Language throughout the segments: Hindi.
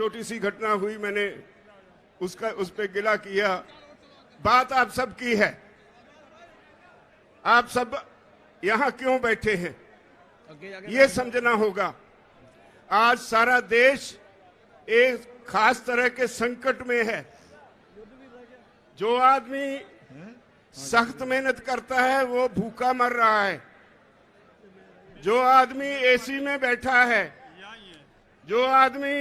छोटी सी घटना हुई, मैंने उस पे गिला किया। बात आप सब की है। आप सब यहां क्यों बैठे हैं ये समझना होगा। आज सारा देश एक खास तरह के संकट में है। जो आदमी सख्त मेहनत करता है वो भूखा मर रहा है। जो आदमी एसी में बैठा है, जो आदमी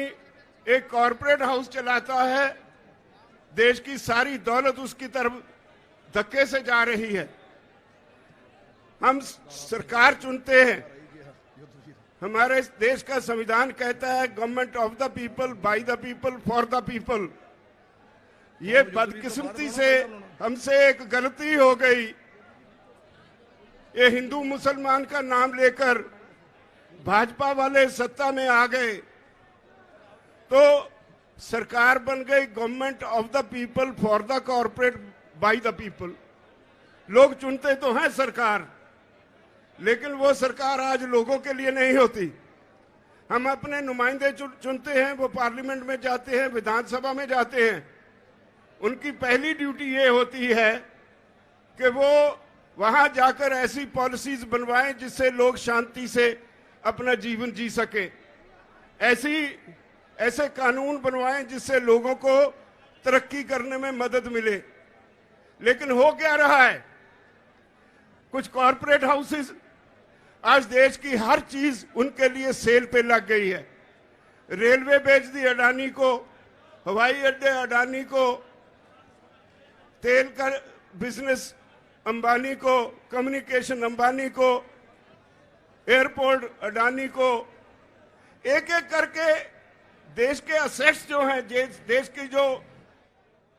एक कॉरपोरेट हाउस चलाता है, देश की सारी दौलत उसकी तरफ धक्के से जा रही है। हम सरकार चुनते हैं। हमारे देश का संविधान कहता है government of the people, by the people, for the people. ये बदकिस्मती से हमसे एक गलती हो गई। ये हिंदू मुसलमान का नाम लेकर भाजपा वाले सत्ता में आ गए तो सरकार बन गई government of the people, for the corporate, by the people. लोग चुनते तो हैं सरकार, लेकिन वो सरकार आज लोगों के लिए नहीं होती। हम अपने नुमाइंदे चुनते हैं, वो पार्लियामेंट में जाते हैं, विधानसभा में जाते हैं। उनकी पहली ड्यूटी ये होती है कि वो वहां जाकर ऐसी पॉलिसीज बनवाएं जिससे लोग शांति से अपना जीवन जी सके। ऐसे कानून बनवाएं जिससे लोगों को तरक्की करने में मदद मिले। लेकिन हो क्या रहा है, कुछ कॉरपोरेट हाउसेस आज देश की हर चीज उनके लिए सेल पे लग गई है। रेलवे बेच दी अडानी को, हवाई अड्डे अडानी को, तेल का बिजनेस अंबानी को, कम्युनिकेशन अंबानी को, एयरपोर्ट अडानी को। एक एक करके देश के असेट्स जो हैं, देश की जो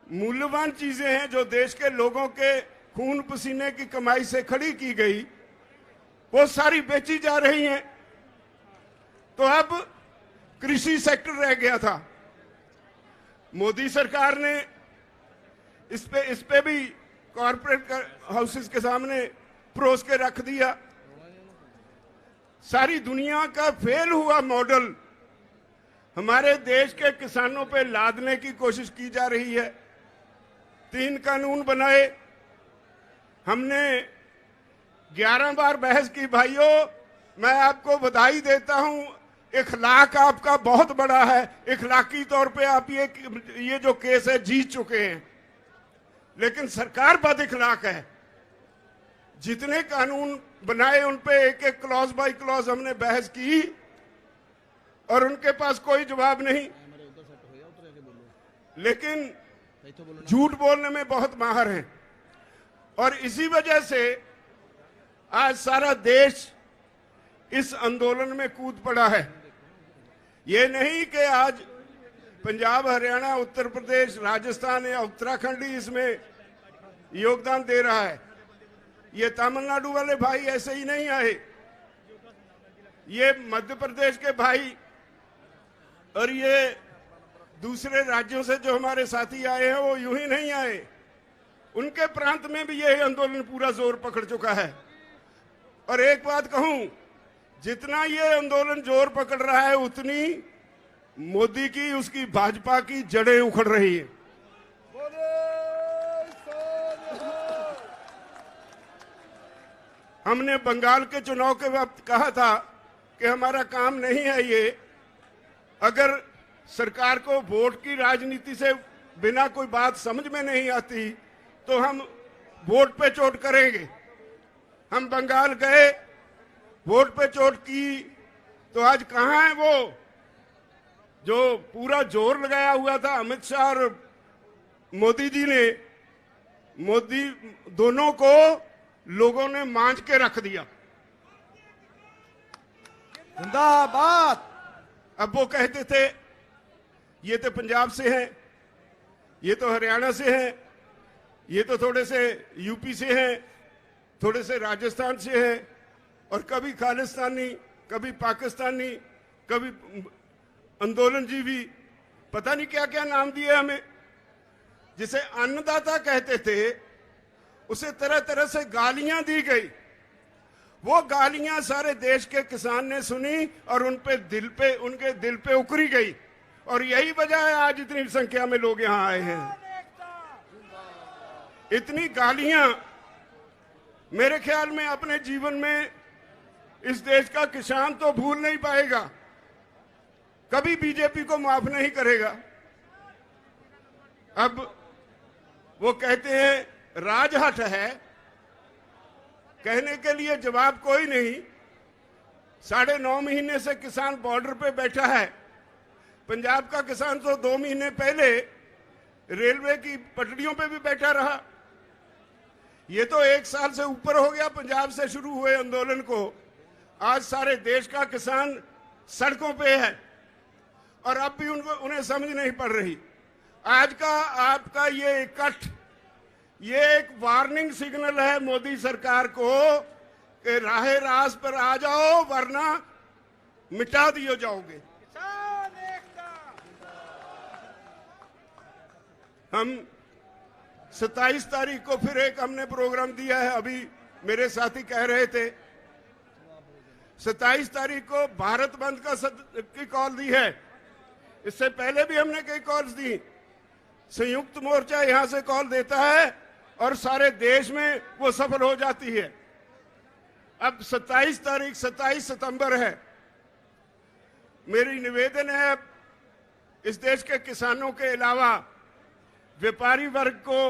मूल्यवान चीजें हैं, जो देश के लोगों के खून पसीने की कमाई से खड़ी की गई, वो सारी बेची जा रही हैं। तो अब कृषि सेक्टर रह गया था। मोदी सरकार ने इस पे भी कॉर्पोरेट हाउसेस के सामने परोस के रख दिया। सारी दुनिया का फेल हुआ मॉडल हमारे देश के किसानों पे लादने की कोशिश की जा रही है। 3 कानून बनाए, हमने 11 बार बहस की। भाइयों, मैं आपको बधाई देता हूं, इखलाक आपका बहुत बड़ा है। इखलाकी तौर पे आप ये जो केस है जीत चुके हैं, लेकिन सरकार बद इखलाक है। जितने कानून बनाए उन पे एक एक क्लॉज बाय क्लॉज हमने बहस की और उनके पास कोई जवाब नहीं। लेकिन झूठ बोलने में बहुत माहिर हैं और इसी वजह से आज सारा देश इस आंदोलन में कूद पड़ा है। ये नहीं कि आज पंजाब, हरियाणा, उत्तर प्रदेश, राजस्थान या उत्तराखंड ही इसमें योगदान दे रहा है। ये तमिलनाडु वाले भाई ऐसे ही नहीं आए, ये मध्य प्रदेश के भाई और ये दूसरे राज्यों से जो हमारे साथी आए हैं वो यूं ही नहीं आए। उनके प्रांत में भी ये आंदोलन पूरा जोर पकड़ चुका है। और एक बात कहूं, जितना ये आंदोलन जोर पकड़ रहा है उतनी मोदी की, उसकी भाजपा की जड़ें उखड़ रही है। हमने बंगाल के चुनाव के वक्त कहा था कि हमारा काम नहीं है ये। अगर सरकार को वोट की राजनीति से बिना कोई बात समझ में नहीं आती तो हम वोट पे चोट करेंगे। हम बंगाल गए, वोट पे चोट की, तो आज कहां है वो जो पूरा जोर लगाया हुआ था अमित शाह और मोदी जी ने? मोदी दोनों को लोगों ने मांझ के रख दिया। जिंदाबाद। अब वो कहते थे ये तो पंजाब से हैं, ये तो हरियाणा से हैं, ये तो थोड़े से यूपी से हैं, थोड़े से राजस्थान से हैं, और कभी खालिस्तानी, कभी पाकिस्तानी, कभी आंदोलन जीवी, पता नहीं क्या क्या नाम दिए हमें। जिसे अन्नदाता कहते थे उसे तरह तरह से गालियां दी गई। वो गालियां सारे देश के किसान ने सुनी और उनके दिल पे उकरी गई और यही वजह है आज इतनी संख्या में लोग यहां आए हैं। इतनी गालियां मेरे ख्याल में अपने जीवन में इस देश का किसान तो भूल नहीं पाएगा, कभी बीजेपी को माफ नहीं करेगा। अब वो कहते हैं राजहट है, कहने के लिए जवाब कोई नहीं। 9.5 महीने से किसान बॉर्डर पे बैठा है। पंजाब का किसान तो 2 महीने पहले रेलवे की पटरियों पे भी बैठा रहा। ये तो 1 साल से ऊपर हो गया पंजाब से शुरू हुए आंदोलन को। आज सारे देश का किसान सड़कों पे है और अब भी उन्हें समझ नहीं पड़ रही। आज का आपका ये इकट्ठ, ये एक वार्निंग सिग्नल है मोदी सरकार को कि राहे रास पर आ जाओ वरना मिटा दिए जाओगे। हम 27 तारीख को फिर एक हमने प्रोग्राम दिया है। अभी मेरे साथी कह रहे थे 27 तारीख को भारत बंद की कॉल दी है। इससे पहले भी हमने कई कॉल्स दी। संयुक्त मोर्चा यहां से कॉल देता है और सारे देश में वो सफल हो जाती है। अब 27 सितंबर है। मेरी निवेदन है इस देश के किसानों के अलावा व्यापारी वर्ग को,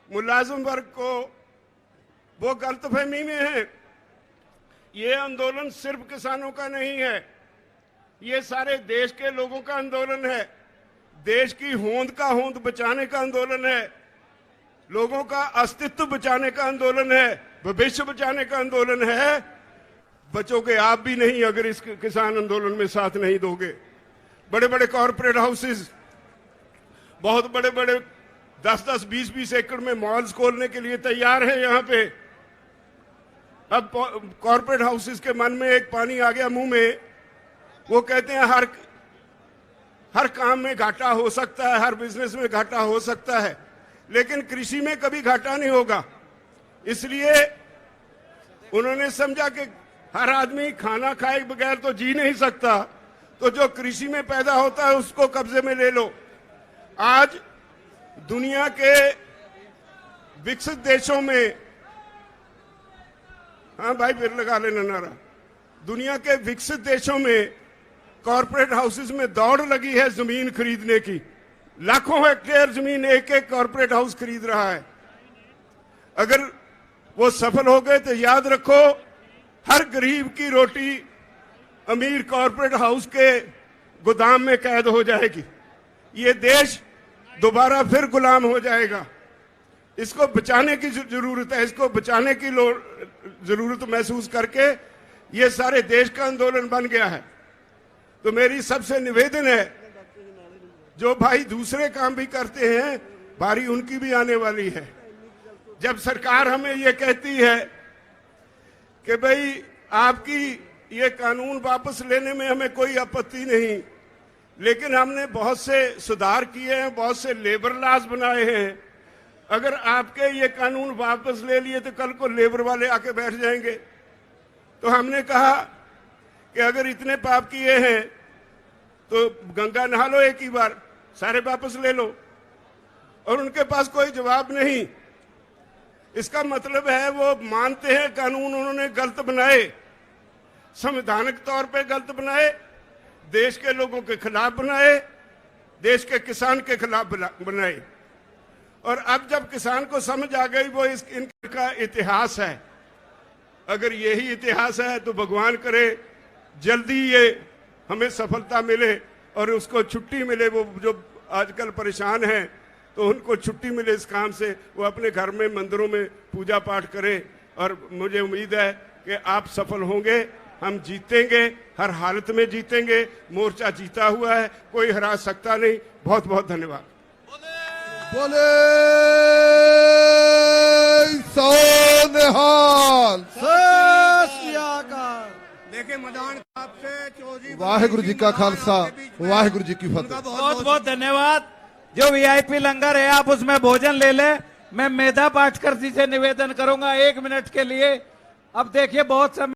मुलाजिम वर्ग को, वो गलतफहमी में है। ये आंदोलन सिर्फ किसानों का नहीं है, ये सारे देश के लोगों का आंदोलन है। देश की होंद का होंद बचाने का आंदोलन है, लोगों का अस्तित्व बचाने का आंदोलन है, भविष्य बचाने का आंदोलन है। बचोगे आप भी नहीं अगर इस किसान आंदोलन में साथ नहीं दोगे। बड़े बड़े कॉरपोरेट हाउसेस, बहुत बड़े बड़े 10-10, 20-20 एकड़ में मॉल्स खोलने के लिए तैयार है यहाँ पे। अब कॉरपोरेट हाउसेस के मन में एक पानी आ गया मुंह में। वो कहते हैं हर काम में घाटा हो सकता है, हर बिजनेस में घाटा हो सकता है, लेकिन कृषि में कभी घाटा नहीं होगा। इसलिए उन्होंने समझा कि हर आदमी खाना खाए बगैर तो जी नहीं सकता, तो जो कृषि में पैदा होता है उसको कब्जे में ले लो। आज दुनिया के विकसित देशों में, हाँ भाई फिर लगा लेना नारा, दुनिया के विकसित देशों में कॉरपोरेट हाउसेस में दौड़ लगी है जमीन खरीदने की। लाखों हेक्टेयर जमीन एक एक कॉरपोरेट हाउस खरीद रहा है। अगर वो सफल हो गए तो याद रखो हर गरीब की रोटी अमीर कॉरपोरेट हाउस के गोदाम में कैद हो जाएगी। ये देश दोबारा फिर गुलाम हो जाएगा। इसको बचाने की जरूरत है, इसको बचाने की जरूरत महसूस करके ये सारे देश का आंदोलन बन गया है। तो मेरी सबसे निवेदन है, जो भाई दूसरे काम भी करते हैं बारी उनकी भी आने वाली है। जब सरकार हमें ये कहती है कि भाई आपकी ये कानून वापस लेने में हमें कोई आपत्ति नहीं, लेकिन हमने बहुत से सुधार किए हैं, बहुत से लेबर लॉज बनाए हैं, अगर आपके ये कानून वापस ले लिए तो कल को लेबर वाले आके बैठ जाएंगे। तो हमने कहा कि अगर इतने पाप किए हैं तो गंगा नहा लो एक ही बार, सारे वापस ले लो। और उनके पास कोई जवाब नहीं। इसका मतलब है वो मानते हैं कानून उन्होंने गलत बनाए, संवैधानिक तौर पे गलत बनाए, देश के लोगों के खिलाफ बनाए, देश के किसान के खिलाफ बनाए। और अब जब किसान को समझ आ गई वो इनका इतिहास है, अगर यही इतिहास है तो भगवान करे जल्दी ये हमें सफलता मिले और उसको छुट्टी मिले। वो जो आजकल परेशान हैं तो उनको छुट्टी मिले इस काम से, वो अपने घर में मंदिरों में पूजा पाठ करें। और मुझे उम्मीद है कि आप सफल होंगे, हम जीतेंगे, हर हालत में जीतेंगे। मोर्चा जीता हुआ है, कोई हरा सकता नहीं। बहुत बहुत धन्यवाद। बोले सोनिहाल। देखिए मैदान आपसे चौधरी वाहिगुरु जी का खालसा, वाहिगुरु जी की फतेह। बहुत बहुत धन्यवाद। जो वीआईपी लंगर है आप उसमें भोजन ले ले। मैं मेधा पाटकर जी से निवेदन करूंगा 1 मिनट के लिए। अब देखिए बहुत समय